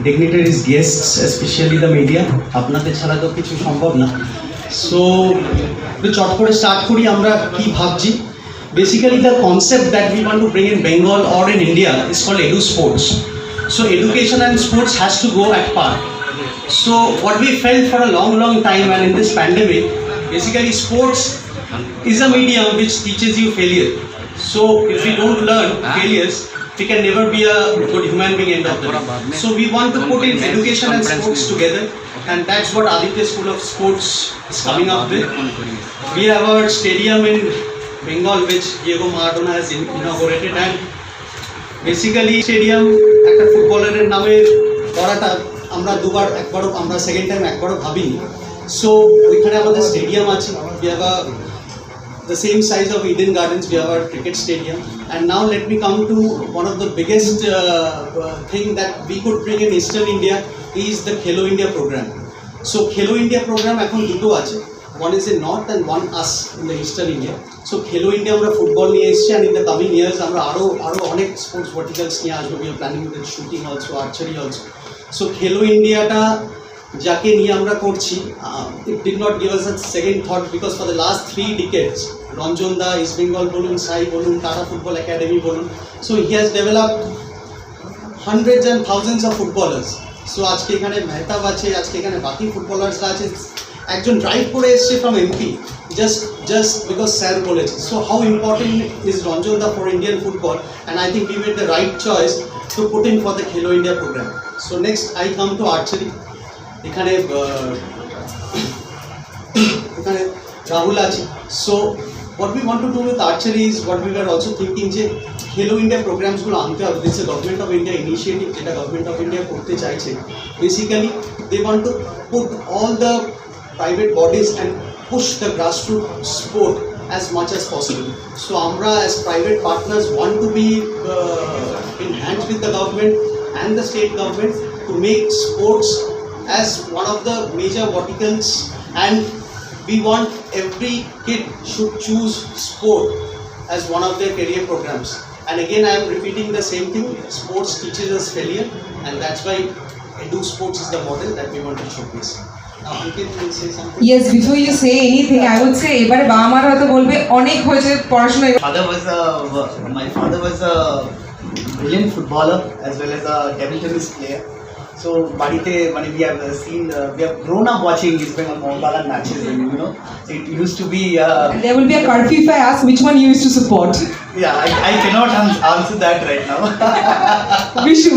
dignitaries, guests, especially the media. আপনাদের ছাড়া তো কিছু সম্ভব না। So চট করে স্টার্ট করি আমরা কি ভাবছি। Basically the concept that we want to bring in Bengal or in India is called Edu Sports. So education and sports has to go at par. So what we felt for a long time, and in this pandemic, basically sports is a medium which teaches you failure. So if we don't learn failures, we can never be a good human being end of the day. So we want to put in education and sports together, and that's what Aditya School of Sports is coming up with. We have our stadium in Bengal which Diego Maradona has inaugurated, and basically stadium একটা ফুটবলারের নামে করাটা আমরা দুবার একবারও আমরা second time একবারও ভাবিনি। So ওইখানে আমাদের স্টেডিয়াম আছে, we have the same size of Eden Gardens, we have our cricket stadium. And now let me come to one of the biggest thing that we could bring in Eastern India is the Khelo India program. So Khelo India program এখন দুটো আছে, one is in North and one us in the Eastern India. So Khelo India আমরা football নিয়ে এসেছি, and in the coming years আমরা আরো অনেক sports ভার্টিক্যালস নিয়ে আসবো। We are planning with shooting also, archery also. So Khelo India টা যাকে নিয়ে আমরা করছি, it did not give us a second thought because for the last 3 decades Ranjan Da, East Bengal বলুন, সাই বলুন, টাটা ফুটবল একাডেমি বলুন, so he has developed hundreds and thousands of footballers. So আজকে এখানে মেহতাব আছে, আজকে এখানে বাকি ফুটবলার্সরা আছে, একজন ড্রাইভ করে এসছে from MP just because sir বলেছে। So how important is Ranjan Da for Indian football, and I think we made the right choice to put in for the Khelo India program. So next I come to archery. এখানে রাহুল আছে। So what we want to do with archery is what we were also thinking যে Khelo India প্রোগ্রামসগুলো আনতে হবে। This a government of India initiative, যেটা government of India করতে চাইছে। Basically they want to put all the private bodies and push the grassroots sport as much as possible. So আমরা as private partners want to be in hands with the government and the state government to make sports as one of the major verticals, and we want every kid should choose sport as one of their career programs. And again I am repeating the same thing, sports teaches us failure, and that's why Edu Sports is the model that we want to showcase. Now Ankit will say something. Yes, before you say anything I would say এবারে বাবা মারা হয়তো বলবে অনেক হয়েছে পড়াশোনা। My father was a brilliant footballer as well as a table tennis player. So বাড়িতে মানে we have grown up watching East Bengal Mohanbagan matches, and you know it used to be There will be a curfew if I ask which one you used to support. I cannot answer that right now.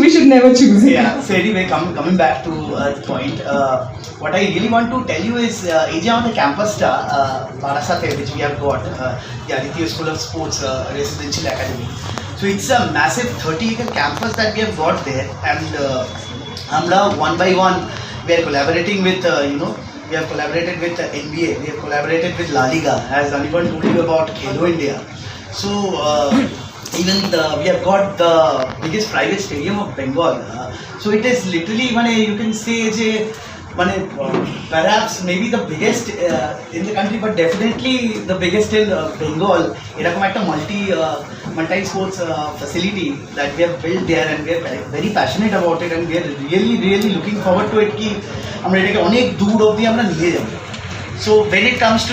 we should never choose. Yeah, so anyway, coming back to the point, what I really want to tell you is এই যে আমাদের ক্যাম্পাসটা বারাসাতে which we have got, the Aditya School of Sports Residential Academy. So it's a massive 30-acre campus that we have got there, and আমরা one by one we are collaborating with we have collaborated with NBA, we have collaborated with La Liga, as Anirban told you about Khelo India. So even we have got the biggest private stadium of Bengal. So it is literally you can say je perhaps maybe the biggest in the country, but definitely the biggest in Bengal. এরকম একটা multi sports facility that we have built there, and we are very passionate about it, and we are really looking forward to it ki আমরা এটাকে অনেক দূর অবধি আমরা নিয়ে যাব। So when it comes to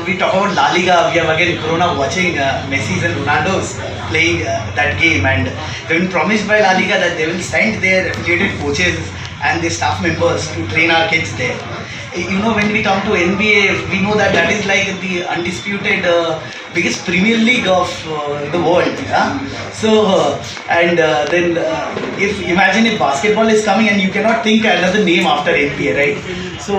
we talk about La Liga, we have again grown up watching Messi's and Ronaldo's playing that game, and they've been promised by La Liga that they will send their affiliated coaches and the staff members to train our kids there. When we come to NBA, we know that is like the undisputed biggest Premier League of the world. Yeah? So then if imagine if basketball is coming, and you cannot think another name after NBA, right? So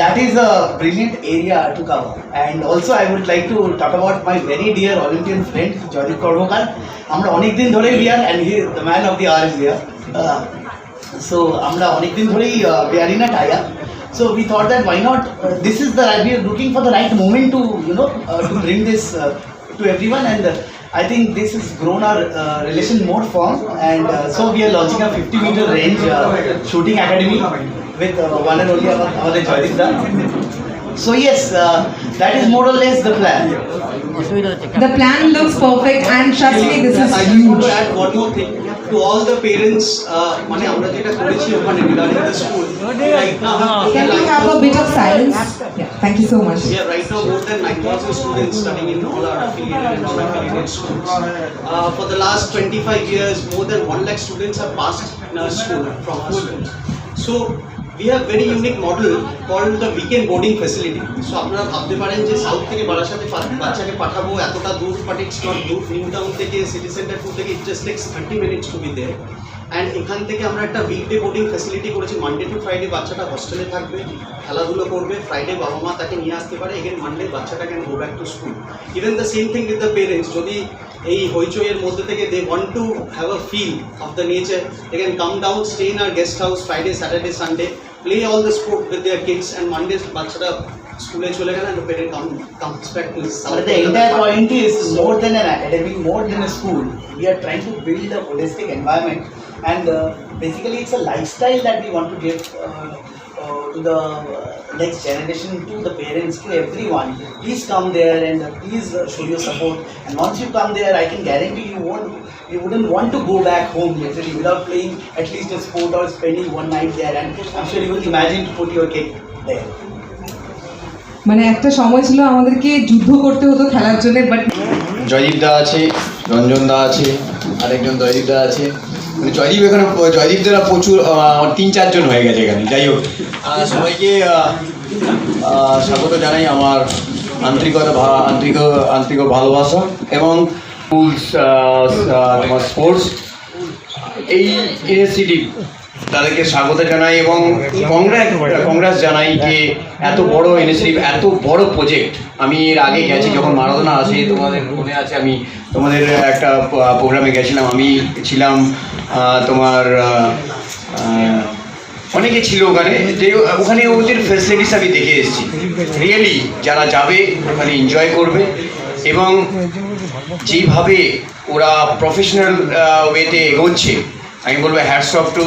that is a brilliant area to cover. And also I would like to talk about my very dear Olympian friend Joydeep Korvokar. আমরা অনেক দিন ধরে we are, and he is the man of the hour is here. So আমরা অনেক দিন ধরেই we are in a tie-up. So we thought that why not, we are looking for the right moment to to bring this to everyone, and I think this has grown our relation more firm, and so we are launching a 50-meter range shooting academy with one and only our Joydeep Da. So yes, that is more or less the plan. The plan looks perfect, and trust me, this is I just want to add one more thing. to all the parents, মানে আমরা যেটা করেছি ওখানে regarding the school, right now, Can we have a bit of silence? Yeah, thank you so much. yeah, right now more than 9,000 students studying in all our affiliated and non-affiliated schools. For the last 25 years, more than 1 lakh students have passed in our school from our schools. So we have very unique model called the weekend boarding facility. So আপনারা ভাবতে পারেন যে south থেকে বারাসাতে বাচ্চাকে পাঠাবো এতটা দূর, বাট ইটস নট দূর। নিউ টাউন থেকে সিটি সেন্টার 2 থেকে it just tax 30 minutes to be there. And এখান থেকে আমরা একটা উইকডে বোর্ডিং ফ্যাসিলিটি করেছি। মানডে টু ফ্রাইডে বাচ্চাটা হস্টেলে থাকবে, খেলাধুলো করবে, ফ্রাইডে বাবা মা তাকে নিয়ে আসতে পারে, এগেন মানডে বাচ্চাটা can go back to school. Even the same thing with the parents, যদি এই হইচইয়ের মধ্যে থেকে they want to have a feel of the nature, they can come down, stay in our guest house Friday, Saturday, Sunday, play all the sport with their kids, and Mondays বাচ্চারা স্কুলে চলে গেলে and the parent comes back to his But the entire point is more than an academic, more than a school. We are trying to build a holistic environment, and basically it's a lifestyle that we want to give to the next generation, to the parents, to everyone. Please come there and please show your support. And once you come there, I can guarantee you wouldn't want to go back home literally without playing at least a sport or spending one night there. And I'm sure you will imagine to put your kid there. মানে একটা সময় ছিল আমাদেরকে যুদ্ধ করতে হতো খেলার জন্য, বাট জয়দীপ দা আছে, রঞ্জন দা আছে, আরেকজন জয়দীপ দা আছে। মানে জয়দীপ এখানে, জয়দীপ দারা প্রচুর 3-4 জন হয়ে গেছে এখানে। যাই হোক, সবাইকে স্বাগত জানাই আমার আন্তরিক ভালোবাসা এবং স্কুলস, তোমার স্পোর্টস, এই ইনিশিয়েটিভ তাদেরকে স্বাগত জানাই এবং কংগ্রেস জানাই যে এত বড় ইনিশিয়েটিভ, এত বড় প্রজেক্ট। আমি এর আগে গেছি যখন মারাদোনা আসে, তোমাদের মনে আছে, আমি তোমাদের একটা প্রোগ্রামে গেছিলাম, আমি ছিলাম, তোমার অনেকে ছিল ওখানে, যে ওখানে ওদের ফ্যাসিলিটিস আমি দেখে এসেছি। রিয়েলি যারা যাবে ওখানে এনজয় করবে এবং যেভাবে ওরা প্রফেশনাল ওয়েতে এগোচ্ছে, আমি বলবো hats off to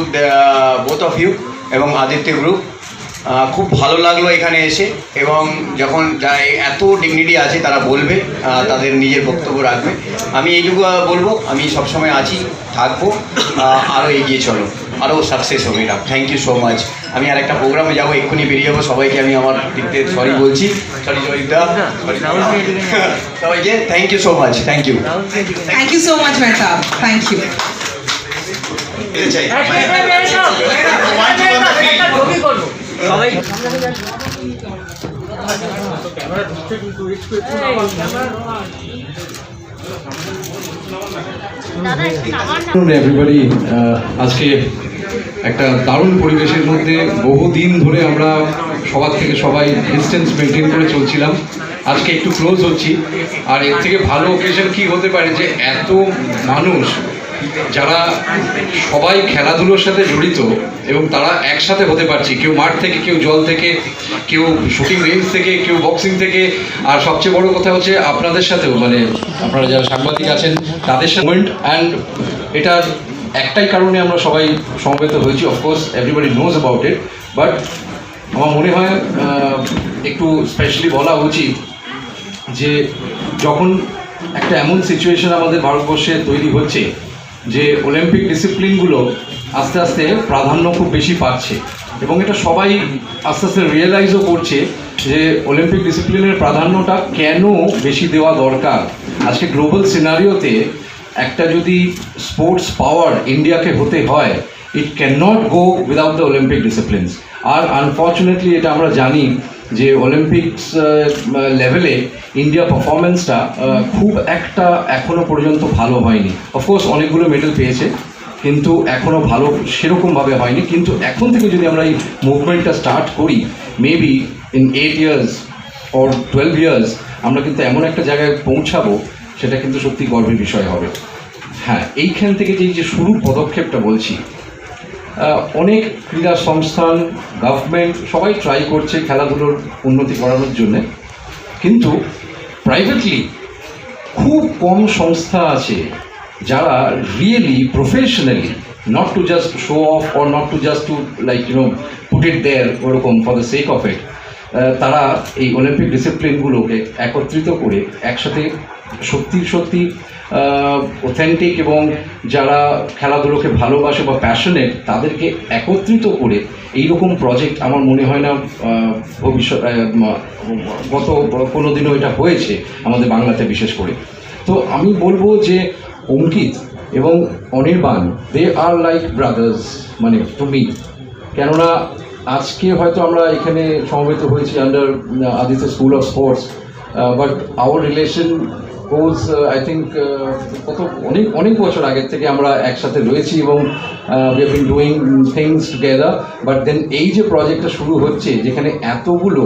both of you এবং আদিত্য গ্রুপ। খুব ভালো লাগলো এখানে এসে, এবং যখন এত ডিগনিটি আছে তারা বলবে, তাদের নিজের বক্তব্য রাখবে। আমি এইটুকু বলবো, আমি সবসময় আছি, থাকবো, আরও এগিয়ে চলো, আরও সাকসেস হবে এটা। Thank you so much. আমি আর একটা প্রোগ্রামে যাবো, এক্ষুনি বেরিয়ে যাবো। সবাইকে আমি আমার দিক থেকে সরি বলছি, সরি জয়িতা, সবাইকে thank you so much. Thank you, thank you so much Mehtab, thank you. Everybody, আজকে একটা দারুণ পরিবেশের মধ্যে বহুদিন ধরে আমরা সবার থেকে সবাই ডিস্টেন্স মেনটেন করে চলছিলাম, আজকে একটু ক্লোজ হচ্ছি। আর এর থেকে ভালো অকেশন কি হতে পারে যে এত মানুষ যারা সবাই খেলাধুলোর সাথে জড়িত এবং তারা একসাথে হতে পারছে, কেউ মাঠ থেকে, কেউ জল থেকে, কেউ শুটিং রেঞ্জ থেকে, কেউ বক্সিং থেকে, আর সবচেয়ে বড় কথা হচ্ছে আপনাদের সাথেও, মানে আপনারা যারা সাংবাদিক আছেন তাদের সাথে মোমেন্ট। অ্যান্ড এটার একটাই কারণে আমরা সবাই সমবেত হয়েছি, of course everybody knows about it, but আমার মনে হয় একটু স্পেশালি বলা উচিত যে যখন একটা এমন সিচুয়েশন আমাদের ভারতবর্ষে তৈরি হচ্ছে যে অলিম্পিক ডিসিপ্লিনগুলো আস্তে আস্তে প্রাধান্য খুব বেশি পাচ্ছে, এবং এটা সবাই আস্তে আস্তে রিয়েলাইজও করছে যে অলিম্পিক ডিসিপ্লিনের প্রাধান্যটা কেন বেশি দেওয়া দরকার। আজকে গ্লোবাল সিনারিওতে একটা যদি স্পোর্টস পাওয়ার ইন্ডিয়াকে হতে হয়, it can not go without the Olympic disciplines. আর আনফর্চুনেটলি এটা আমরা জানি যে অলিম্পিক্স লেভেলে ইন্ডিয়া পারফরমেন্সটা খুব একটা এখনও পর্যন্ত ভালো হয়নি। অফকোর্স অনেকগুলো মেডেল পেয়েছে, কিন্তু এখনও ভালো সেরকমভাবে হয়নি। কিন্তু এখন থেকে যদি আমরা এই মুভমেন্টটা স্টার্ট করি, maybe in 8 years or 12 years আমরা কিন্তু এমন একটা জায়গায় পৌঁছাবো, সেটা কিন্তু সত্যি গর্বের বিষয় হবে। হ্যাঁ, এইখান থেকে যে শুরুর পদক্ষেপটা বলছি, অনেক ক্রীড়া সংস্থান, গভর্নমেন্ট সবাই ট্রাই করছে খেলাধুলোর উন্নতি করানোর জন্যে, কিন্তু প্রাইভেটলি খুব কম সংস্থা আছে যারা really professionally, not to just show off or not to just to like put it there ওরকম for the sake of it, তারা এই অলিম্পিক ডিসিপ্লিনগুলোকে একত্রিত করে একসাথে সত্যি অথেন্টিক এবং যারা খেলাধুলোকে ভালোবাসে বা প্যাশনেট তাদেরকে একত্রিত করে এইরকম প্রজেক্ট আমার মনে হয় না ভবিষ্যৎ গত কোনো দিনও এটা হয়েছে আমাদের বাংলাতে বিশেষ করে। তো আমি বলবো যে অঙ্কিত এবং Anirban they are like brothers মানে টু মি, কেননা আজকে হয়তো আমরা এখানে সমবেত হয়েছি under Aditya school of sports, but our relation goes I think কত অনেক বছর আগের থেকে আমরা একসাথে রয়েছি এবং we have been doing things together. But then এই যে প্রজেক্টটা শুরু হচ্ছে যেখানে এতগুলো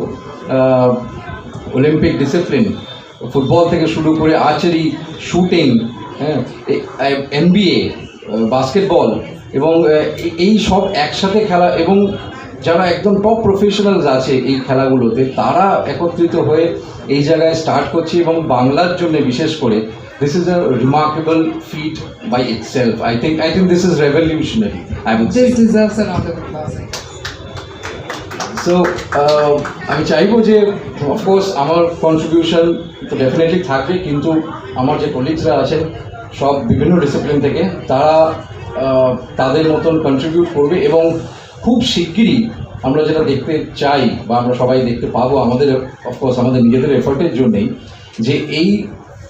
অলিম্পিক ডিসিপ্লিন, ফুটবল থেকে শুরু করে আর্চারি, শুটিং, হ্যাঁ, NBA, বাস্কেটবল এবং এই সব একসাথে খেলা এবং যারা একদম টপ প্রফেশনালস আছে এই খেলাগুলোতে তারা একত্রিত হয়ে এই জায়গায় স্টার্ট করছে এবং বাংলার জন্য বিশেষ করে this is a remarkable feat by itself. I think this is revolutionary. I would say This deserves a round of applause. So আমি চাইবো যে অফকোর্স আমার কন্ট্রিবিউশন তো ডেফিনেটলি থাকবে, কিন্তু আমার যে কলিগসরা আছেন সব বিভিন্ন ডিসিপ্লিন থেকে তারা তাদের মতন কন্ট্রিবিউট করবে এবং খুব শিগগিরই আমরা যেটা দেখতে চাই বা আমরা সবাই দেখতে পাবো আমাদের অফকোর্স আমাদের নিজেদের এফোর্টের জন্যেই, যে এই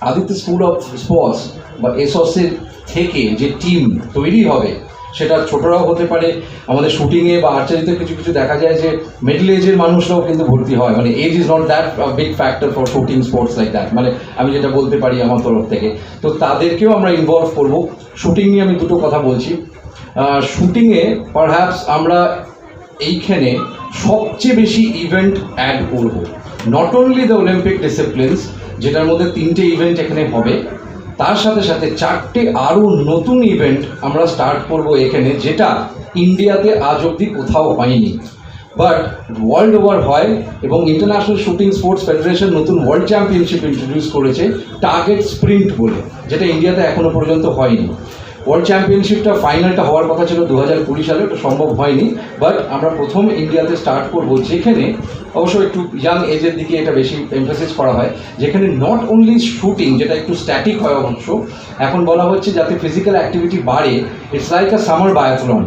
আদিত্য স্কুল অফ স্পোর্টস বা এসএসসির থেকে যে টিম তৈরি হবে সেটা ছোটরাও হতে পারে। আমাদের শুটিংয়ে বা আর্চারিতে কিছু কিছু দেখা যায় যে মিডল এজের মানুষরাও কিন্তু ভর্তি হয়, মানে age is not that big factor for shooting sports like that, মানে আমি যেটা বলতে পারি আমার তরফ থেকে। তো তাদেরকেও আমরা ইনভলভ করব। শুটিং নিয়ে আমি দুটো কথা বলছি। শুটিংয়ে পারহ্যাপস আমরা এইখানে সবচেয়ে বেশি ইভেন্ট অ্যাড করব, not only the Olympic disciplines যেটার মধ্যে 3টে ইভেন্ট এখানে হবে, তার সাথে সাথে 4টে আরও নতুন ইভেন্ট আমরা স্টার্ট করব এখানে, যেটা ইন্ডিয়াতে আজ অবধি কোথাও হয়নি বাট ওয়ার্ল্ড ওভার হয়। এবং ইন্টারন্যাশনাল শুটিং স্পোর্টস ফেডারেশন নতুন ওয়ার্ল্ড চ্যাম্পিয়নশিপ ইন্ট্রোডিউস করেছে টার্গেট স্প্রিন্ট বলে, যেটা ইন্ডিয়াতে এখনও পর্যন্ত হয়নি। ওয়ার্ল্ড চ্যাম্পিয়নশিপটা ফাইনালটা হওয়ার কথা ছিল 2020 সালে, ওটা সম্ভব হয়নি, বাট আমরা প্রথম ইন্ডিয়াতে স্টার্ট করব যেখানে অবশ্য একটু ইয়াং এজের দিকে এটা বেশি এমফাসিস করা হয়, যেখানে নট অনলি শুটিং যেটা একটু স্ট্যাটিক হয় অবশ্য, এখন বলা হচ্ছে যাতে ফিজিক্যাল অ্যাক্টিভিটি বাড়ে। ইটস লাইক আ সামার বায়োথলন,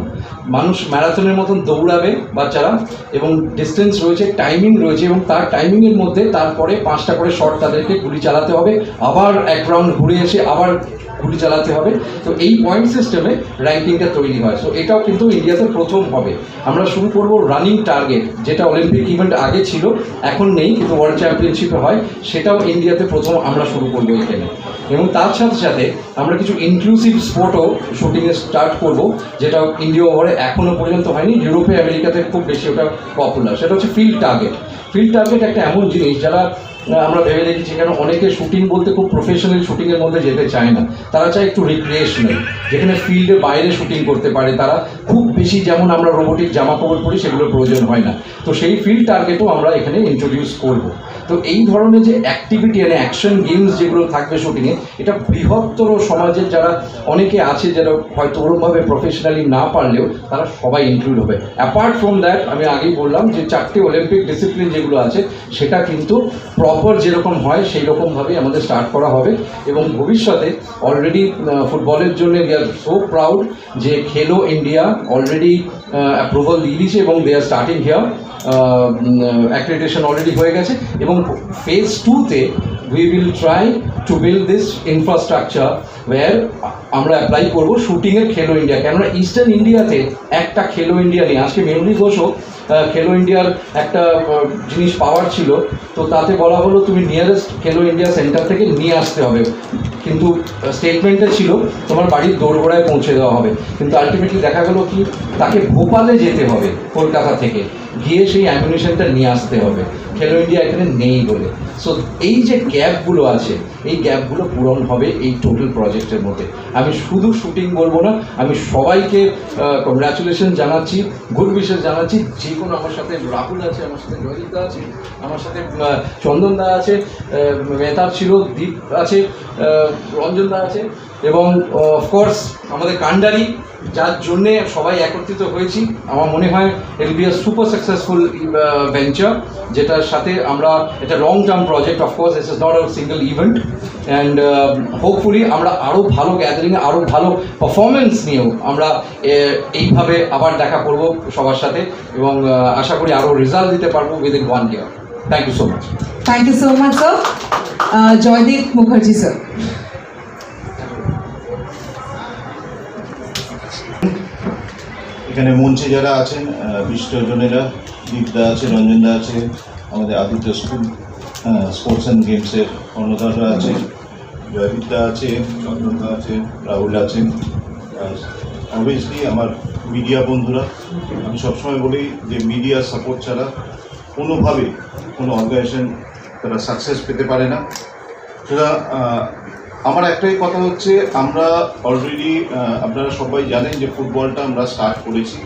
মানুষ ম্যারাথনের মতন দৌড়াবে বাচ্চারা এবং ডিস্টেন্স রয়েছে, টাইমিং রয়েছে এবং তার টাইমিংয়ের মধ্যে তারপরে 5টা করে শট তাদেরকে গুলি চালাতে হবে, আবার এক রাউন্ড ঘুরে এসে আবার গুলি চালাতে হবে। তো এই পয়েন্ট সিস্টেমে র্যাঙ্কিংটা তৈরি হয়। সো এটাও কিন্তু ইন্ডিয়াতে প্রথম হবে। আমরা শুরু করব রানিং টার্গেট, যেটা অলিম্পিক ইভেন্ট আগে ছিল এখন নেই কিন্তু ওয়ার্ল্ড চ্যাম্পিয়নশিপে হয়, সেটাও ইন্ডিয়াতে প্রথম আমরা শুরু করবো এখানে। এবং তার সাথে সাথে আমরা কিছু ইনক্লুসিভ স্পোর্টও শুটিংয়ে স্টার্ট করব, যেটা ইন্ডিয়া ওভারে এখনও পর্যন্ত হয়নি, ইউরোপে আমেরিকাতে খুব বেশি ওটা পপুলার। সেটা হচ্ছে ফিল্ড টার্গেট। ফিল্ড টার্গেট একটা এমন জিনিস যারা আমরা ভেবে দেখেছি কেন অনেকে শুটিং বলতে খুব প্রফেশনাল শুটিংয়ের মধ্যে যেতে চায় না, তারা চায় একটু রিক্রিয়েশনাল, যেখানে ফিল্ডের বাইরে শুটিং করতে পারে তারা, খুব বেশি যেমন আমরা রোবোটিক জামা কাপড় পরি সেগুলোর প্রয়োজন হয় না। তো সেই ফিল্ড টার্গেটও আমরা এখানে ইন্ট্রোডিউস করব। তো এই ধরনের যে অ্যাক্টিভিটি মানে অ্যাকশন গেমস যেগুলো থাকবে শুটিংয়ে, এটা বৃহত্তর সমাজের যারা অনেকে আছে যারা হয়তো ওরকমভাবে প্রফেশনালি না পারলেও তারা সবাই ইনক্লুড হবে। অ্যাপার্ট ফ্রম দ্যাট আমি আগেই বললাম যে 4টে অলিম্পিক ডিসিপ্লিন যেগুলো আছে সেটা কিন্তু প্রপার যেরকম হয় সেই রকমভাবেই আমাদের স্টার্ট করা হবে। এবং ভবিষ্যতে অলরেডি ফুটবলের জন্য উই আর সো প্রাউড যে খেলো ইন্ডিয়া অলরেডি অ্যাপ্রুভাল দিয়ে দিয়েছে এবং they are starting here, accreditation already হয়ে গেছে এবং ফেজ 2তে we will try to build this infrastructure where আমরা অ্যাপ্লাই করবো শুটিংয়ের খেলো ইন্ডিয়া। কেননা ইস্টার্ন ইন্ডিয়াতে একটা খেলো ইন্ডিয়া নেই। আজকে মেহুলি ঘোষও খেলো ইন্ডিয়ার একটা জিনিস পাওয়ার ছিল, তো তাতে বলা হলো তুমি নিয়ারেস্ট খেলো ইন্ডিয়া সেন্টার থেকে নিয়ে আসতে হবে, কিন্তু স্টেটমেন্টে ছিল তোমার বাড়ির দোরগোড়ায় পৌঁছে দেওয়া হবে, কিন্তু আলটিমেটলি দেখা গেল কি তাকে ভোপালে যেতে হবে কলকাতা থেকে, গিয়ে সেই অ্যামিউনিশনটা নিয়ে আসতে হবে, খেলো ইন্ডিয়া এখানে নেই বলে। সো এই যে গ্যাপগুলো আছে এই গ্যাপগুলো পূরণ হবে এই টোটাল প্রজেক্টের মধ্যে। আমি শুধু শুটিং বলবো না, আমি সবাইকে কংগ্রাচুলেশন জানাচ্ছি, গুড উইশেস জানাচ্ছি। যে কোনো আমার সাথে রাহুল আছে, আমার সাথে জয়দীপদা আছে, আমার সাথে চন্দনদা আছে, মেহতাব ছিল, দীপ আছে, রঞ্জনদা আছে এবং অফকোর্স আমাদের কান্ডারি, যার জন্যে সবাই একত্রিত হয়েছি। আমার মনে হয় ইট will be a super successful venture, যেটার সাথে আমরা এটা long term project. Of course this is not a single event and hopefully আমরা আরও ভালো গ্যাদারিংয়ে আরও ভালো পারফরমেন্স নিয়েও আমরা এইভাবে আবার দেখা করব সবার সাথে এবং আশা করি আরও রেজাল্ট দিতে পারবো within 1 year। Thank you so much. Thank you so much sir. Joydeep Mukherjee sir. এখানে মঞ্চে যারা আছেন বিশিষ্টজনেরা, দীপদা আছে, রঞ্জনদা আছে, আমাদের আদিত্য স্কুল স্পোর্টস অ্যান্ড গেমসের কর্ণধাররা আছে, জয়দীপদা আছে, চন্দনদা আছে, রাহুল আছেন, অবভিয়াসলি আমার মিডিয়া বন্ধুরা। আমি সবসময় বলি যে মিডিয়া সাপোর্ট ছাড়া কোনোভাবে কোনো অর্গানাইজেশন তারা সাকসেস পেতে পারে না। সুতরাং আমার একটাই কথা হচ্ছে, আমরা অলরেডি আপনারা সবাই জানেন যে ফুটবলটা আমরা স্টার্ট করেছি।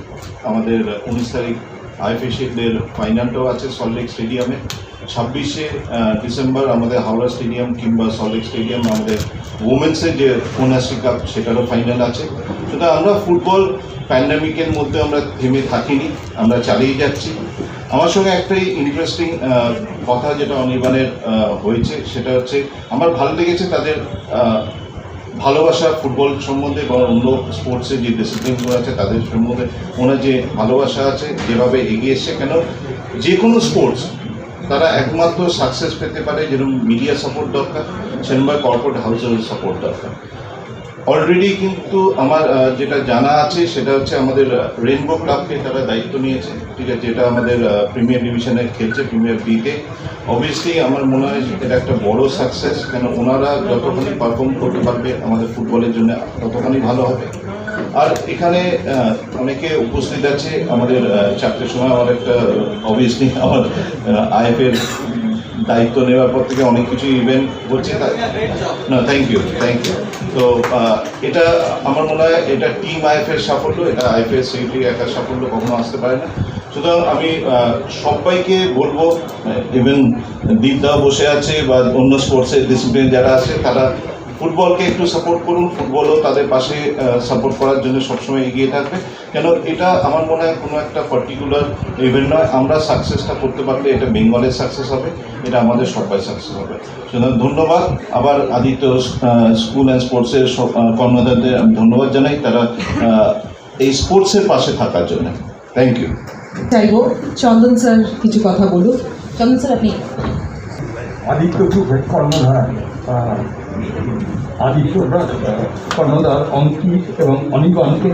আমাদের 19 তারিখ আইএফএ শিল্ডের ফাইনালটাও আছে সল্টলেক স্টেডিয়ামে। 26শে ডিসেম্বর আমাদের হাওড়া স্টেডিয়াম কিংবা সল্টলেক স্টেডিয়াম আমাদের ওমেন্সের যে কন্যাশ্রী কাপ সেটারও ফাইনাল আছে। সুতরাং আমরা ফুটবল প্যান্ডামিকের মধ্যে আমরা থেমে থাকিনি, আমরা চালিয়ে যাচ্ছি। আমার সঙ্গে একটাই ইন্টারেস্টিং কথা যেটা অনির্বাণের হয়েছে, সেটা হচ্ছে আমার ভালো লেগেছে তাদের ভালোবাসা ফুটবল সম্বন্ধে বা অন্য স্পোর্টসের যে ডিসিপ্লিনগুলো আছে তাদের সম্বন্ধে ওনার যে ভালোবাসা আছে, যেভাবে এগিয়ে এসছে। কেন যে কোনো স্পোর্টস তারা একমাত্র সাকসেস পেতে পারে যেরকম মিডিয়া সাপোর্ট দরকার, সেরকমভাবে কর্পোরেট হাউসের সাপোর্ট দরকার। অলরেডি কিন্তু আমার যেটা জানা আছে সেটা হচ্ছে আমাদের রেইনবো ক্লাবকে তারা দায়িত্ব নিয়েছে, ঠিক আছে, যেটা আমাদের প্রিমিয়ার ডিভিশনে খেলছে, প্রিমিয়ার বিতে। অবভিয়াসলি আমার মনে হয় এটা একটা বড় সাকসেস, কেন ওনারা যতখানি পারফর্ম করতে পারবে আমাদের ফুটবলের জন্য ততখানি ভালো হবে। আর এখানে অনেকে উপস্থিত আছে। আমাদের 4টের সময় আমার একটা অবভিয়াসলি আমার আইএফের দায়িত্ব নেওয়ার পর থেকে অনেক কিছু ইভেন্ট হচ্ছে। না, থ্যাংক ইউ। তো এটা আমার মনে হয় এটা টিম আইএফের সাফল্য, এটা আইএফের সেক্রেটারি একার সাফল্য কখনো আসতে পারে না। সুতরাং আমি সবাইকে বলবো, ইভেন দীপদা বসে আছে বা অন্য স্পোর্টসের ডিসিপ্লিন যারা আছে, তারা ফুটবলকে একটু সাপোর্ট করুন। ফুটবলও তাদের পাশে সাপোর্ট করার জন্য সবসময় এগিয়ে থাকবে। কেন এটা আমার মনে হয় কোনো একটা পার্টিকুলার ইভেন্ট নয়। আমরা সাকসেসটা করতে পারলে এটা বেঙ্গলের সাকসেস হবে, এটা আমাদের সবাই সাকসেস হবে। সুতরাং ধন্যবাদ। আবার আদিত্য স্কুল অ্যান্ড স্পোর্টসের কর্মধারদের আমি ধন্যবাদ জানাই, তারা এই স্পোর্টসের পাশে থাকার জন্য। Thank you. চাইবো চন্দন স্যার কিছু কথা বলুন। চন্দন স্যার, আপনি। আদিত্য গ্রুপের কর্ণধার কর্ণধার অঙ্কিত এবং অনির্বাণকে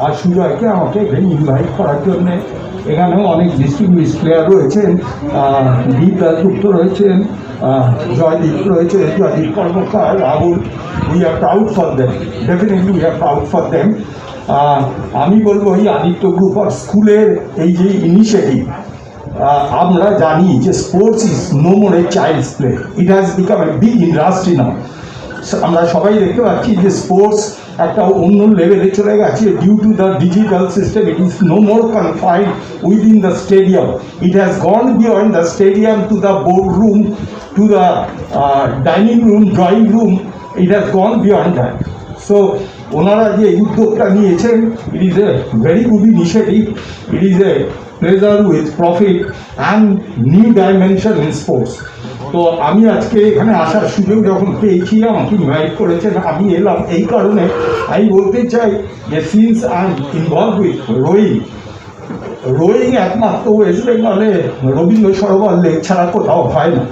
আর সুজয়কে আমাকে এখানে ইনভাইট করার জন্যে। এখানেও অনেক ডিস্ট্রিবিউট প্লেয়ার রয়েছেন, দীপ দাসগুপ্ত রয়েছেন, জয়দীপ রয়েছে, Joydeep Karmakar, Rahul. We are proud for them, definitely we are proud for them. আমি বলবো এই আদিত্য গ্রুপ আর স্কুলের এই যে ইনিশিয়েটিভ, আমরা জানি যে sports is no more a child's play, it has become a big industry now. আমরা সবাই দেখতে পাচ্ছি যে স্পোর্টস একটা অন্য লেভেলে চলে গেছে due to the digital system. It is no more confined within the stadium, it has gone beyond the stadium to the board room, to the dining room, drawing room, it has gone beyond that. So ওনারা যে উদ্যোগটা নিয়েছেন, it is a very good initiative, it is a pleasure with profit and new dimension in sports. তো আমি আজকে এখানে আসার সুযোগ যখন পেয়েছি, আমাকে ইনভাইট করেছেন, আমি এলাম এই কারণে। আমি বলতে চাই যে since I am involve with rowing একমাত্র ওয়েস্ট বেঙ্গলে রবীন্দ্র সরোবর লেক ছাড়া কোথাও হয় না।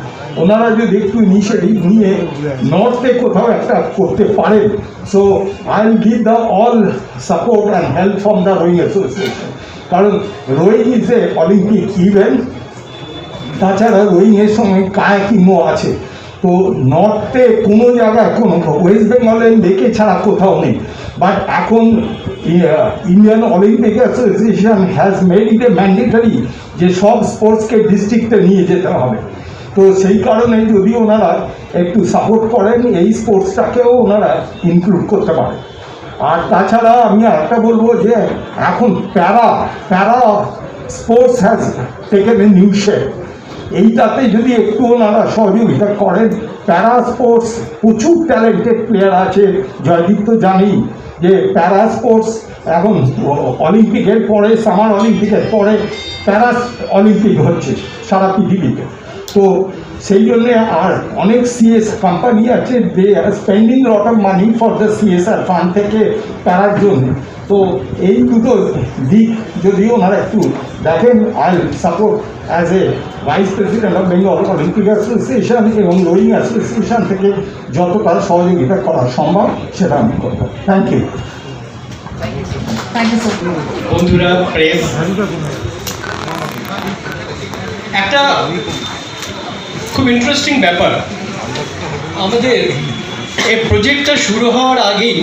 ওনারা যদি একটু ইনিশিয়েটিভ নিয়ে নর্থে কোথাও একটা করতে পারেন, so I will give the all support and help from the rowing association. কারণ rowing is a Olympic event, তাছাড়া রোয়িংয়ের সঙ্গে কায়াকিংও আছে। তো নর্থে কোনো জায়গায় কোনো ওয়েস্ট বেঙ্গলের লেকে ছাড়া কোথাও নেই। বাট এখন Indian Olympic association has made it A mandatory যে সব স্পোর্টসকে ডিস্ট্রিক্টে নিয়ে যেতে হবে। তো সেই কারণে যদি ওনারা একটু সাপোর্ট করেন, এই স্পোর্টসটাকেও ওনারা ইনক্লুড করতে পারেন। আর তাছাড়া আমি আরেকটা বলবো যে এখন প্যারা sports has taken a new shape. এইটাতে যদি একটু ওনারা সহযোগিতা করেন, প্যারা স্পোর্টস প্রচুর ট্যালেন্টেড প্লেয়ার আছে। জয়দীপ তো জানি যে প্যারা স্পোর্টস এখন অলিম্পিকের পরে, সামার অলিম্পিকের পরে প্যারা অলিম্পিক হচ্ছে সারা পৃথিবীতে। তো সেই জন্যে আর অনেক সিএস কোম্পানি আছে, they are spending lot of money for the CSR fund থেকে প্যারার জন্য। তো এই দুটো দিক যদি ওনারা একটু দেখেন, I support as a vice president of Bengal Olympic association এবং রোয়িং অ্যাসোসিয়েশন থেকে যতটা সহযোগিতা করা সম্ভব সেটা আমি করব। Thank you. Thank you sir. বন্ধুরা, প্রেস, একটা খুব ইন্টারেস্টিং ব্যাপার, আমাদের এই প্রজেক্টটা শুরু হওয়ার আগেই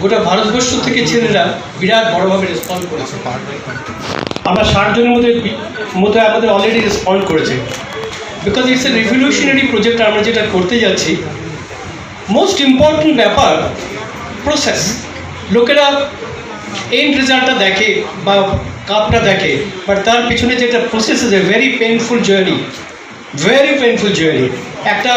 গোটা ভারতবর্ষ থেকে ছেলেরা বিরাট বড়োভাবে রেসপন্ড করেছে। আমরা 60 জনের মধ্যে আমাদের অলরেডি রেসপন্ড করেছে, because it's a revolutionary project. আমরা যেটা করতে যাচ্ছি, মোস্ট ইম্পর্টেন্ট ব্যাপার প্রসেস। লোকেরা এন্ড রেজাল্টটা দেখে বা কাপটা দেখে, বাট তার পিছনে যেটা process is a very painful journey, very painful journey. একটা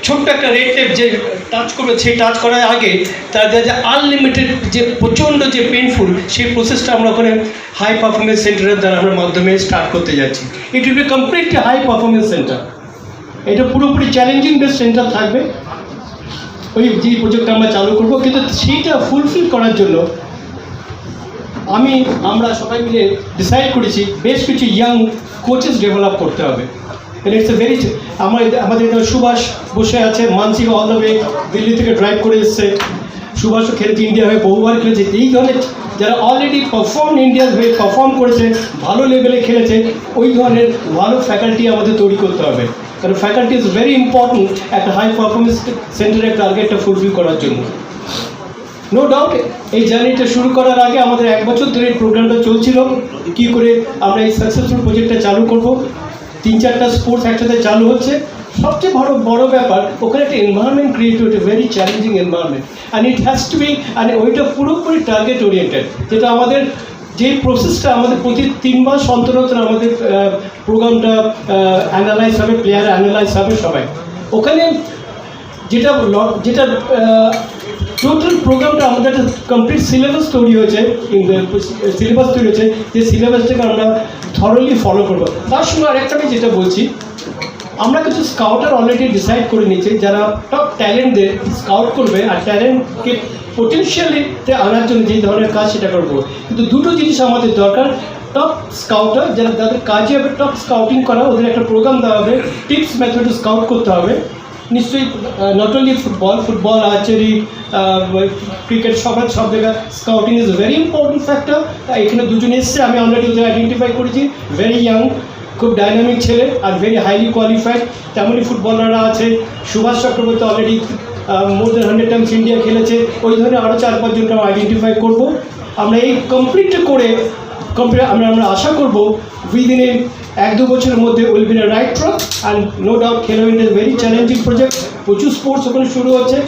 ছোট্ট একটা রেড টেপ যে টাচ করবে, সেই টাচ করার আগে তার যে আনলিমিটেড যে প্রচণ্ড যে পেইনফুল, সেই প্রসেসটা আমরা ওখানে হাই পারফরমেন্স সেন্টারের দ্বারা আমরা মাধ্যমে স্টার্ট করতে যাচ্ছি। It will be completely high performance centre. এটা পুরোপুরি চ্যালেঞ্জিং বেস সেন্টার থাকবে ওই যে প্রজেক্টটা আমরা চালু করবো। কিন্তু সেইটা ফুলফিল করার জন্য আমরা সবাই মিলে ডিসাইড করেছি বেশ কিছু ইয়াং কোচেস ডেভেলপ করতে হবে। ইটস এ ভেরি, আমাদের সুভাষ বসে আছে, মানসিক অল দ্য ওয়ে দিল্লি থেকে ড্রাইভ করে এসছে। সুভাষও খেলেছে, ইন্ডিয়া হয়ে বহুবার খেলেছে। এই ধরনের যারা অলরেডি পারফর্ম ইন্ডিয়ার হয়ে পারফর্ম করেছে, ভালো লেভেলে খেলেছে, ওই ধরনের ভালো ফ্যাকাল্টি আমাদের তৈরি করতে হবে। কারণ ফ্যাকাল্টি ইজ ভেরি ইম্পর্টেন্ট একটা হাই পারফরমেন্স সেন্টারের টার্গেটটা ফুলফিল করার জন্য। নো ডাউট এই জার্নিটা শুরু করার আগে আমাদের 1 বছর ধরে এই প্রোগ্রামটা চলছিল, কী করে আমরা এই সাকসেসফুল প্রজেক্টটা চালু করব। 3-4টা স্পোর্টস একসাথে চালু হচ্ছে। সবচেয়ে বড় ব্যাপার, ওখানে একটা এনভায়রনমেন্ট ক্রিয়েট হচ্ছে, very challenging environment, and it has to be, and ওইটা পুরোপুরি টার্গেট ওরিয়েন্টেড। যেটা আমাদের যে প্রসেসটা আমাদের প্রতি 3 মাস অন্তর আমাদের প্রোগ্রামটা অ্যানালাইজ হবে, প্লেয়ার অ্যানালাইজ হবে সবাই। ওখানে যেটা টোটাল প্রোগ্রামটা আমাদের একটা কমপ্লিট সিলেবাস তৈরি হয়েছে, যে সিলেবাসটাকে আমরা থরলি ফলো করবো। তার সঙ্গে আরেকটা আমি যেটা বলছি, আমরা কিছু স্কাউটার অলরেডি ডিসাইড করে নিয়েছি যারা টপ ট্যালেন্টদের স্কাউট করবে, আর ট্যালেন্টকে পোটেনশিয়ালিতে আনার জন্য যে ধরনের কাজ সেটা করবো। কিন্তু দুটো জিনিস আমাদের দরকার, টপ স্কাউটার যাদের কাজে হবে টপ স্কাউটিং করা, ওদের একটা প্রোগ্রাম দেওয়া হবে, টিপস মেথডে স্কাউট করতে হবে। নিশ্চয়ই not only football, archery, cricket, সব জায়গায় scouting is a very important factor. এখানে দুজন এসছে, আমি অলরেডি ওদের আইডেন্টিফাই করেছি, ভেরি ইয়াং, খুব ডাইনামিক ছেলে আর ভেরি হাইলি কোয়ালিফাইড। তেমনই ফুটবলাররা আছে, সুভাষ চক্রবর্তী অলরেডি মোর দেন 100 টাইমস ইন্ডিয়া খেলেছে। ওই ধরনের আরও 4-5 জনকে আমরা আইডেন্টিফাই করবো। আমরা এই কমপ্লিট করে আমরা আশা করবো উইদিন 1-2 বছরের মধ্যে will be right track. And no doubt Khelo India very challenging project, প্রচুর স্পোর্টস ওখানে শুরু হচ্ছে।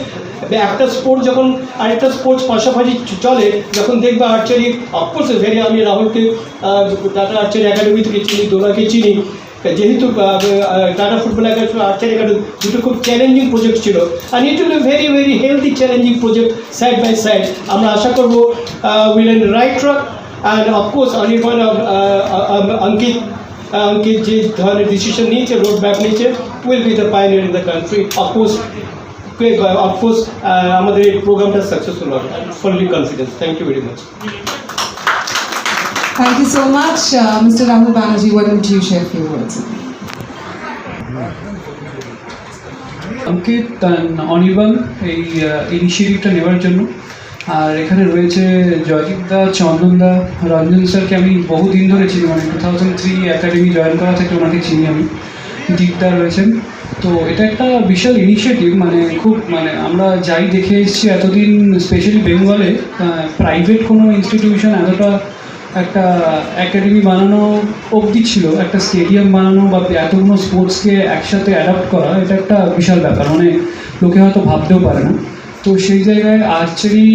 একটা স্পোর্ট যখন আরেকটা স্পোর্টস পাশাপাশি চলে, যখন দেখবে আর্চারি, অফকোর্স ভেরি, আমি রাহুলকে টাটা আর্চারি একাডেমি থেকে চিনি, দোলাকে চিনি, যেহেতু Tata football academy, archery academy দুটো খুব চ্যালেঞ্জিং প্রজেক্ট ছিল। And it will very very healthy challenging project side by side. আমরা আশা করবো will on right track. And of course Anirban, Ankit যে ধরনের ডিসিশন নিয়েছে, রোড ম্যাপ নিয়েছে, will be the pioneer in the country. Of course আমাদের এই প্রোগ্রামটা সাকসেসফুল হবে, fully confidence. Thank you very much. Thank you so much. Mr. Rahul Banerjee, why don't you share a few words? অঙ্কিত অনির্বাণ এই ইনিশিয়েটিভটা নেওয়ার জন্য, আর এখানে রয়েছে জয়দীপ দা, চন্দন দা, রঞ্জন স্যারকে আমি বহুদিন ধরে চিনি, মানে 2003 একাডেমি জয়েন করা থেকে ওনাকে চিনি আমি। দীপদা রয়েছেন। তো এটা একটা বিশাল ইনিশিয়েটিভ, মানে আমরা যাই দেখে এসেছি এতদিন, স্পেশালি বেঙ্গলে প্রাইভেট কোনো ইনস্টিটিউশন এতটা একটা একাডেমি বানানো অবধি ছিল, একটা স্টেডিয়াম বানানো বা এতগুলো স্পোর্টসকে একসাথে অ্যাডাপ্ট করা, এটা একটা বিশাল ব্যাপার, মানে লোকে হয়তো ভাবতেও পারে না। তো সেই জায়গায় আর্চারি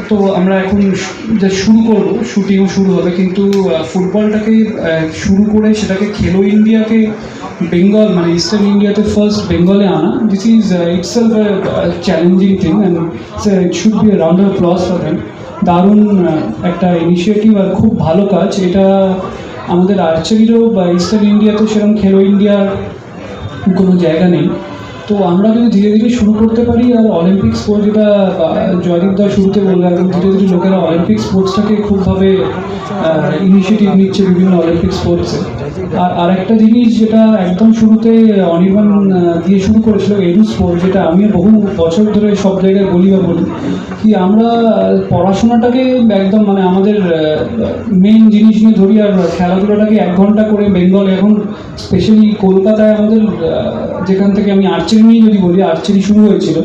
তো আমরা এখন যা শুরু করব, শুটিংও শুরু হবে, কিন্তু ফুটবলটাকে শুরু করে সেটাকে খেলো ইন্ডিয়াকে বেঙ্গল মানে ইস্টার্ন ইন্ডিয়াতে ফার্স্ট বেঙ্গলে আনা, this is itself challenging thing and it should be round of applause for them. দারুণ একটা ইনিশিয়েটিভ আর খুব ভালো কাজ এটা। আমাদের আর্চারিরও বা ইস্টার্ন ইন্ডিয়াতে সেরকম খেলো ইন্ডিয়ার কোনো জায়গা নেই। তো আমরা যদি ধীরে ধীরে শুরু করতে পারি, আর অলিম্পিক স্পোর্ট যেটা জয়দীপ দা শুরুতে বললাম, ধীরে ধীরে লোকেরা অলিম্পিক স্পোর্টসটাকে খুবভাবে ইনিশিয়েটিভ নিচ্ছে বিভিন্ন অলিম্পিক স্পোর্টসে। আর আরেকটা জিনিস যেটা একদম শুরুতে অনির্বাণ দিয়ে শুরু করেছিল, এডু স্পোর্ট, যেটা আমি বহু বছর ধরে সব জায়গায় বলি কি আমরা পড়াশোনাটাকে একদম মানে আমাদের মেন জিনিস নিয়ে ধরি, আর খেলাধুলাটাকে 1 ঘন্টা করে বেঙ্গলে এখন স্পেশালি কলকাতায় আমাদের যেখান থেকে আমি আর্চারি নিয়ে যদি বলি, আর্চারি শুরু হয়েছিল,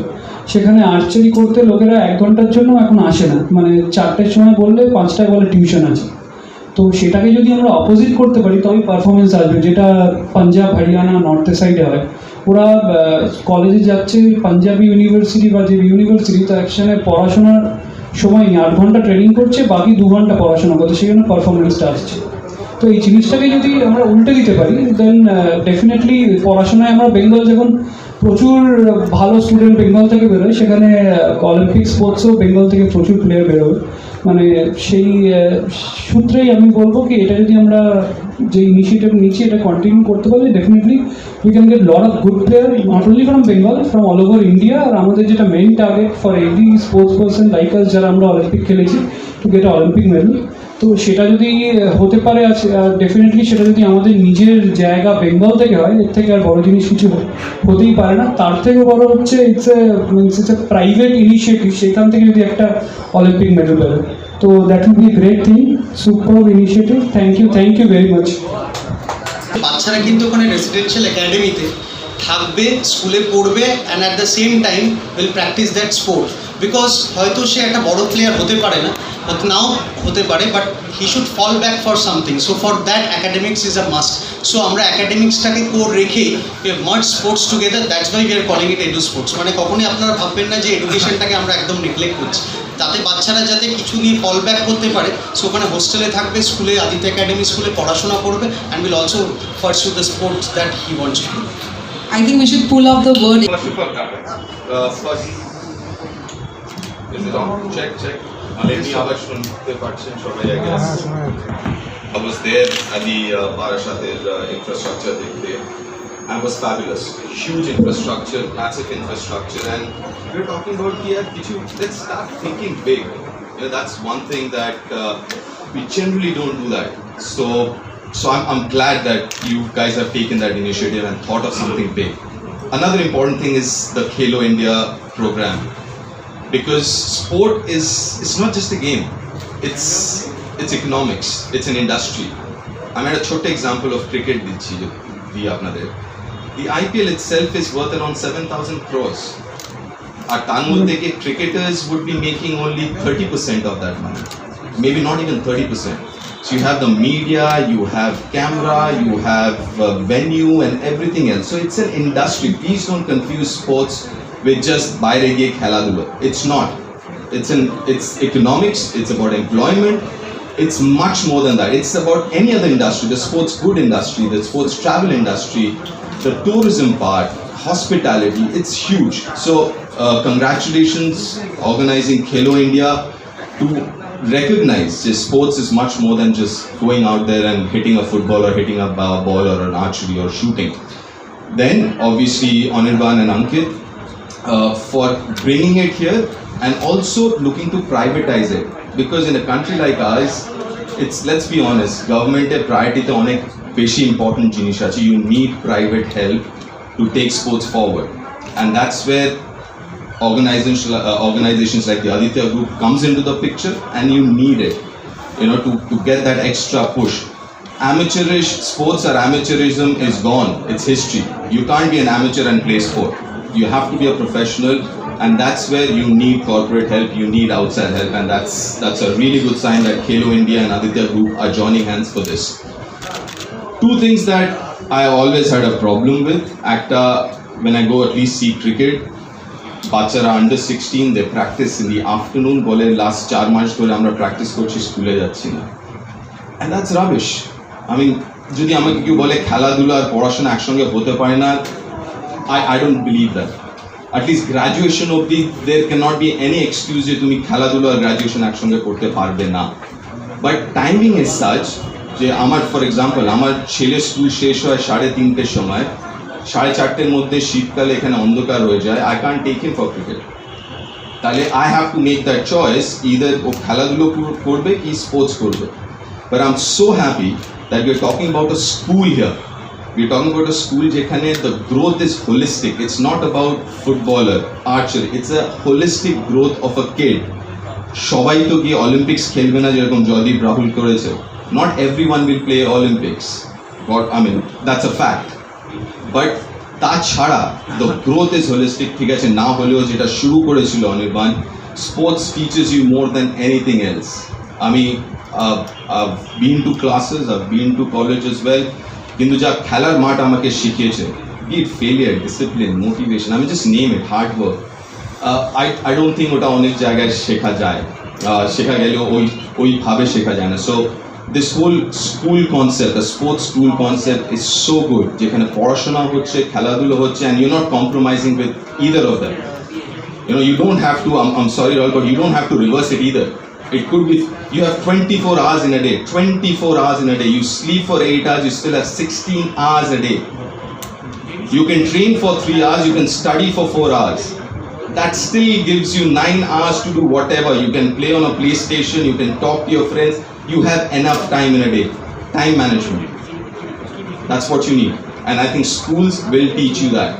সেখানে আর্চারি করতে লোকেরা 1 ঘন্টার জন্য এখন আসে না, মানে 4টের সময় বললে 5টায় বলে টিউশন আছে। তো সেটাকে যদি আমরা অপোজিট করতে পারি তবে পারফরমেন্স আসবে, যেটা পাঞ্জাব হরিয়ানা নর্থের সাইডে হয়। ওরা কলেজে যাচ্ছে পাঞ্জাবি ইউনিভার্সিটি বা যে ইউনিভার্সিটি, তো একসাথে পড়াশোনার সময় 8 ঘন্টা ট্রেনিং করছে, বাকি 2 ঘন্টা পড়াশোনা করছে, সেখানে পারফরমেন্সটা আসছে। তো এই জিনিসটাকে যদি আমরা উল্টে দিতে পারি, দেন ডেফিনেটলি পড়াশোনায় আমরা বেঙ্গল যখন প্রচুর ভালো স্টুডেন্ট বেঙ্গল থেকে বেরোয়, সেখানে অলিম্পিক স্পোর্টসও বেঙ্গল থেকে প্রচুর প্লেয়ার বেরোবে। মানে সেই সূত্রেই আমি বলবো কি এটা যদি আমরা যে ইনিশিয়েটিভ নিচ্ছি এটা কন্টিনিউ করতে পারি, definitely we can get lot of good player, not only from Bengal, from all over India. আর আমাদের যেটা main target for every sports person like us, যারা আমরা অলিম্পিক খেলেছি, টু গেট অলিম্পিক মেডেল। তো সেটা যদি হতে পারে, ডেফিনেটলি সেটা যদি আমাদের নিজের জায়গা বেঙ্গল থেকে হয়, এর থেকে আর বড় জিনিস কিছু হতেই পারে না। তার থেকে বড় হচ্ছে ইটস এ প্রাইভেট ইনিশিয়েটিভ, সেখান থেকে যদি একটা অলিম্পিক মেডেল পেলে, তো that will be great thing, super initiative. Thank you very much. বাচ্চারা কিন্তু ওখানে রেসিডেন্সিয়াল একাডেমিতে থাকবে, স্কুলে পড়বে, and at the same time will practise that sport. Because হয়তো সে একটা বড় প্লেয়ার হতে পারে না, বাট নাও হতে পারে, but he should fall back for something. So for that academics is a must. So আমরা অ্যাকাডেমিক্সটাকে কোর রেখে merge sports together, that's why we are calling it edu sports. মানে কখনোই আপনারা ভাববেন না যে এডুকেশনটাকে আমরা একদম নেগলেক্ট করছি, তাতে বাচ্চারা যাতে কিছু নিয়ে ফল ব্যাক করতে পারে। সো ওখানে হোস্টেলে থাকবে, স্কুলে আদিত্য একাডেমি স্কুলে পড়াশোনা করবে, and will also pursue the sports that he wants to do. I think we should pull off the word. I was there at the Barashatir infrastructure there, and it was fabulous. Huge infrastructure, massive infrastructure, and we're talking about here. Let's start thinking big. You know, that's one thing that we generally don't do that. So I'm glad that you guys have taken that initiative and thought of something big. Another important thing is the Khelo India program, because sport is not just a game. It's economics. It's an industry. I made a छोटा example of cricket दिया आपने. The IPL itself is worth around 7,000 crores. Our Tanmudde ke cricketers would be making only 30% of that money, maybe not even 30%. So you have the media, you have camera, you have venue and everything else. So it's an industry. Please don't confuse sports with just baire giye kheladulo. It's not. It's economics. It's about employment. It's much more than that. It's about any other industry, the sports good industry, the sports travel industry, the tourism part, hospitality. It's huge. So congratulations organizing Khelo India to recognize that sports is much more than just going out there and hitting a football or hitting a ball or an archery or shooting. Then obviously Anirban and Ankit for bringing it here and also looking to privatize it, because in a country like ours, it's, let's be honest, government priority to onek beshi important jinish ache. You need private help to take sports forward, and that's where organizations like the Aditya Group comes into the picture, and you need it, you know, to get that extra push. Amateurish sports or amateurism is gone. It's history. You can't be an amateur and play sport. You have to be a professional, and that's where you need corporate help, you need outside help, and that's a really good sign that Khelo India and Aditya Group are joining hands for this. Two things that I always had a problem with, when I go at least see cricket, বাচ্চারা under 16 they practise in the afternoon, বলে last 4 মাস ধরে আমরা practice করছি, স্কুলে যাচ্ছি না। And that's rubbish. আমি যদি আমাকে কেউ বলে খেলাধুলা আর পড়াশোনা একসঙ্গে হতে পারে না, I don't believe that. At least graduation অবধি there cannot be any excuse যে তুমি খেলাধুলা আর গ্রাজুয়েশন একসঙ্গে করতে পারবে না। বাট টাইমিং ইজ সাচ যে আমার ফর এক্সাম্পল আমার ছেলে স্কুল শেষ হয় 3:30-র সময়, 4:30-র মধ্যে শীতকালে এখানে অন্ধকার হয়ে যায়, I can't take him for cricket. তাহলে I have to make that choice, either ও খেলাধুলো করবে কি স্পোর্টস করবে। But I am so happy that we are talking about a school here. We're talking about a school যেখানে the growth is holistic. It's not about footballer, archer. It's a holistic growth of a kid. সবাই তো গিয়ে Olympics খেলবে না যেরকম জয়দীপ রাহুল করেছে। Not everyone will play Olympics. I mean, that's a fact. But তাছাড়া the growth is holistic, ঠিক আছে, না হলেও যেটা শুরু করেছিল Anirban, sports teaches you more than anything else. আমি I've been to classes, I've been to college as well. কিন্তু যা খেলার মাঠ আমাকে শিখিয়েছে, be it failure, discipline, motivation, আমি just name it, hard work, I don't think ওটা অনেক জায়গায় শেখা যায়, শেখা গেলেও ওইভাবে শেখা যায় না। So this whole school concept, the sports school concept is so good, যেখানে পড়াশোনা হচ্ছে, খেলাধুলো হচ্ছে, and you not compromising with either of them. You don't have to, I'm sorry Rahul, but you don't have to reverse it either. It could be, you have 24 hours in a day, 24 hours in a day. You sleep for 8 hours, you still have 16 hours a day. You can train for 3 hours, you can study for 4 hours. That still gives you 9 hours to do whatever. You can play on a PlayStation, you can talk to your friends. You have enough time in a day. Time management. That's what you need. And I think schools will teach you that.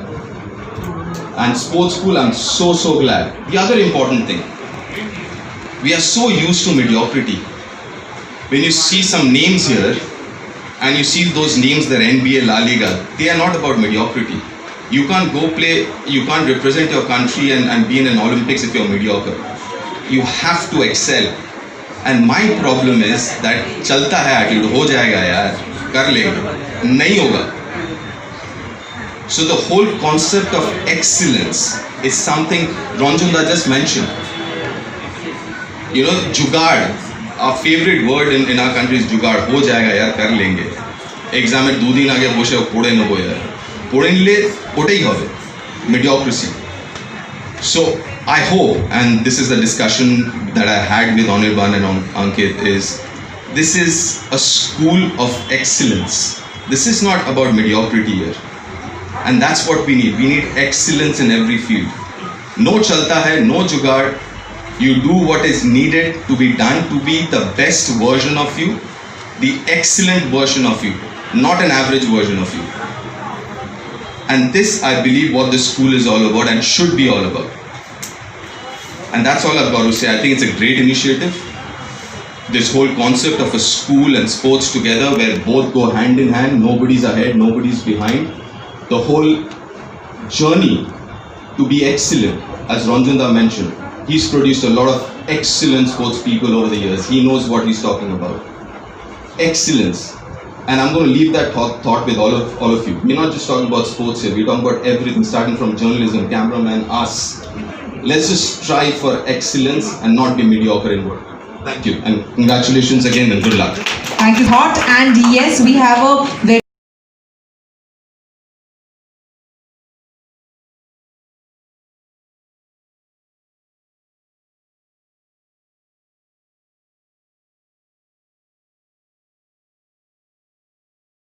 And sports school, I'm so glad. The other important thing, we are so used to mediocrity. When you see some names here, and you see those names, they're NBA, La Liga, they are not about mediocrity. You can't go play, you can't represent your country and be in an Olympics if you're mediocre. You have to excel. And my problem is that chalta hai attitude, ho jayega yaar, kar lenge, nahi hoga. So the whole concept of excellence is something Ranjanda just mentioned. Jugaad, our favorite word in our country is jugaad. Ho jayega yaar, kar lenge. Exam er 2 din aage boshe pore nebo yaar. Pore nile otai hobe. Mediocrity. So I hope, and this is the discussion that I had with Anirban and Ankit, is this is a school of excellence. This is not about mediocrity here. And that's what we need. We need excellence in every field. No chalta hai, no jugaad. You do what is needed to be done to be the best version of you, the excellent version of you, not an average version of you. And this, I believe, what this school is all about and should be all about. And that's all I've got to say. I think it's a great initiative. This whole concept of a school and sports together, where both go hand in hand, nobody's ahead, nobody's behind. The whole journey to be excellent, as Ranjanda mentioned, he's produced a lot of excellent sports people over the years. He knows what he's talking about. Excellence. And I'm going to leave that thought with all of you. We're not just talking about sports here. We're talking about everything, starting from journalism, cameraman, us. Let's just strive for excellence and not be mediocre in work. Thank you. And congratulations again and good luck. Thank you, Hot. And yes, we have a very